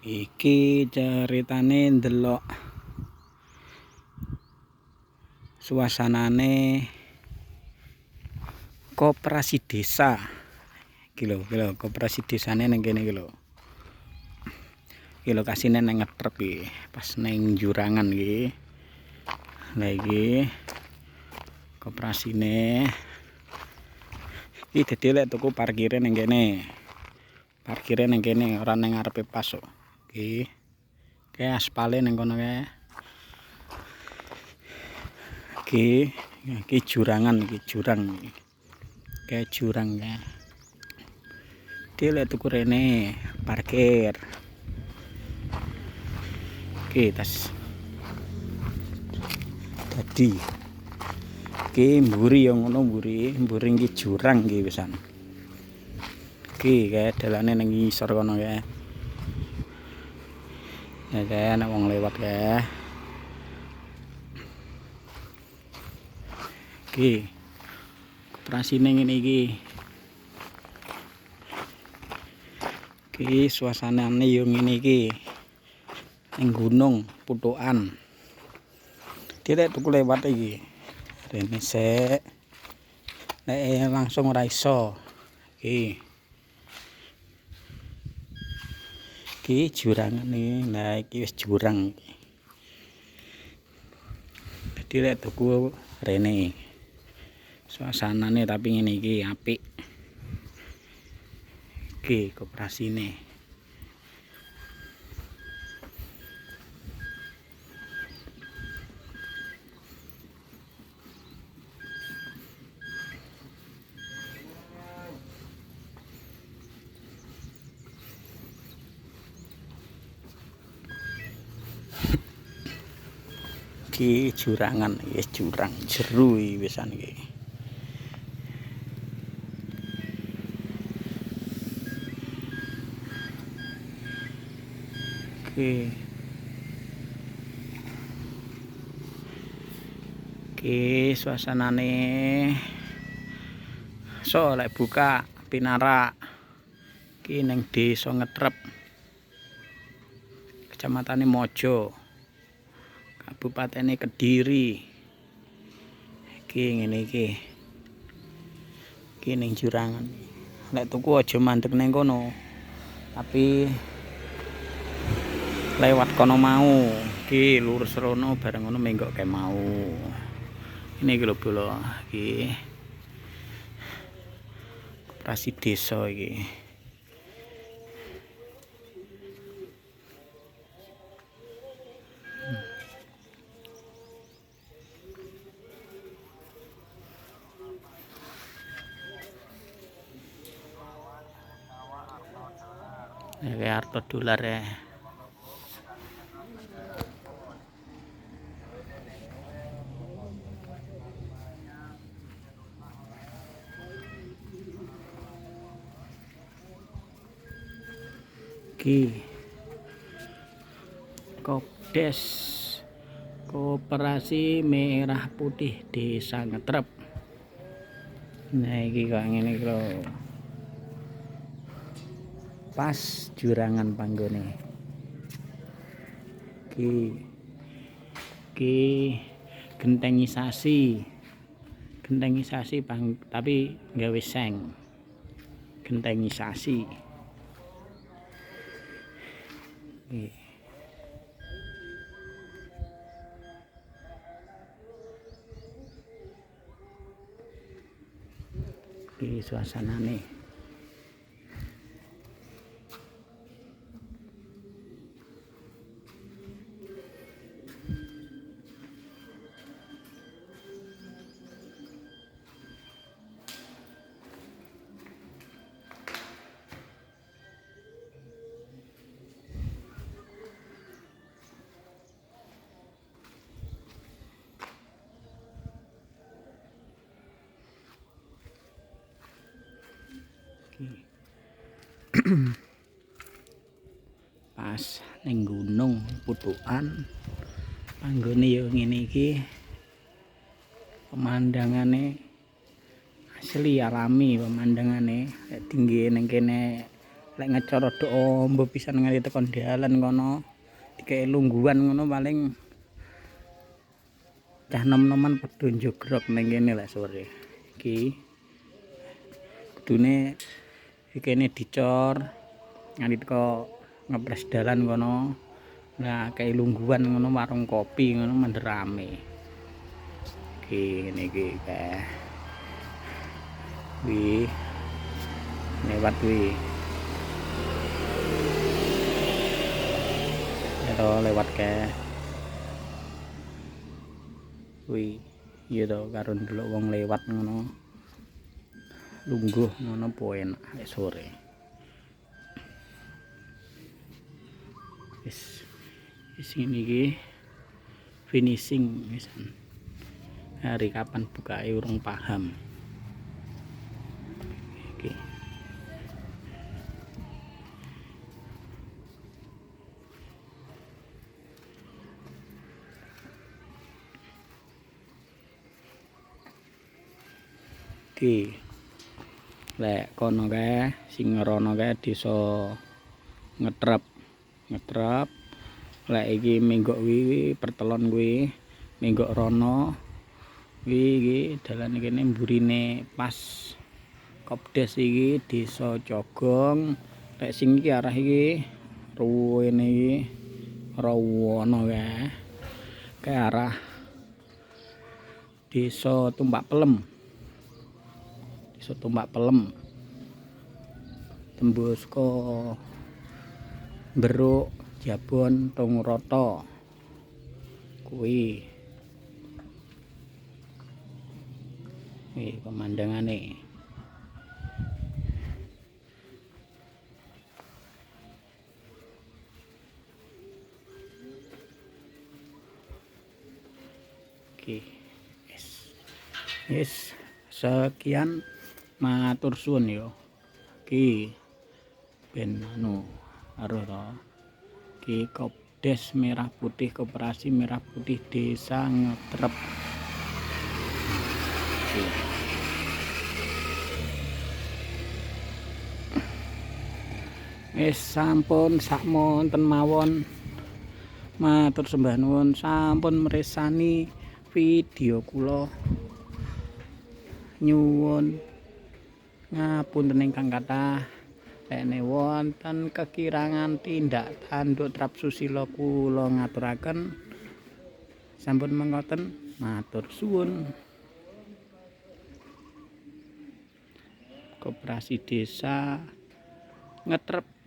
Iki ceritane ndelok suasanane koperasi desa. Iki lho, koperasi desane ning kene iki lho. Iki lokasine nang ngetrep iki, pas ning jurangan iki. Lah iki koperasine. Iki dadi lek tuku parkire ning kene. Parkire ning kene ora ning ngarepe pas kok. Iki. Kayak aspale ning kono kae. Iki jurangan iki, jurang iki. Kayak jurang kae. Lek tuku rene parkir. Oke, tas. Dadi iki mburi ya ngono mburi iki jurang iki pisan. Iki kae dalane ning ngisor kono kae. Ya kae ana wong lewat kae. Iki koperasine ngene iki. Iki suasanane yo ngene iki. Ning gunung Putukan. Direk tuku lewat iki. Rene sik. Nek langsung ora iso. Iki jurangan iki. Nah iki wis jurang iki. Dadi rek tuku rene. Suasanane tapi ngene iki apik. Iki koperasine. Iki jurangan iki jurang jeru iki wisan iki. Iki suasanane so lek buka pinarak iki ning desa Ngetrep, Kecamatan Mojo, Kabupatene Kediri. Iki ngene iki. Iki ning jurangan. Lek tuku aja mandeg ning kono. Tapi lewat kono mau. Iki lurus rono bareng ngono menggok kae mau. Ini iki lho bolo iki. Koperasi desa iki. Ini harta dolar ya. Iki Kopdes Koperasi Merah Putih Desa Ngetrep. Nah iki kok ngene iki lho. Pas jurangan panggone. Iki gentengisasi tapi gawe seng. Gentengisasi. Iki suasanane. Pas ning gunung Putukan panggone yo ngene iki, pemandangane asli alami, pemandangane tinggi ning kene lek ngecor rada amba pisan nganti tekan dalan kono dikek lungguhan ngono paling cah nom-noman padha njogrok ning kene lek sore iki kudune kene dicor nganti teko ngepres dalan kono. Nah kayak lungguhan ngono warung kopi ngono mandher rame iki ngene iki kae wi lewat wi ya lewat kae wi iya to karo ndelok wong lewat ngono lungguh ngono po enak sore wis ngene iki finishing wisan hari kapan bukae urung paham iki iki lek kono kae sing ngerono kae desa ngetrep lek iki menggok wi pertelon kuwi menggok rono wi iki dalan kene mburine pas Kopdes iki desa Cogong lek sing iki arah iki ruwene iki rawono kae arah desa Tumpak Pelem tembus ko Beruk Jabon Tungroto kuwi pemandangane oke yes sekian matur suwun yo iki ben anu aruh to iki Kopdes Merah Putih Koperasi Merah Putih Desa Ngetrep wis sampun sakmonten mawon matur sembah nuwun sampun mresani video kula nyuwun ngapunten ingkang kathah nek wonten kekirangan tindak tanduk trap susila kula ngaturaken sampun mengkoten matur suwun. Koperasi Desa Ngetrep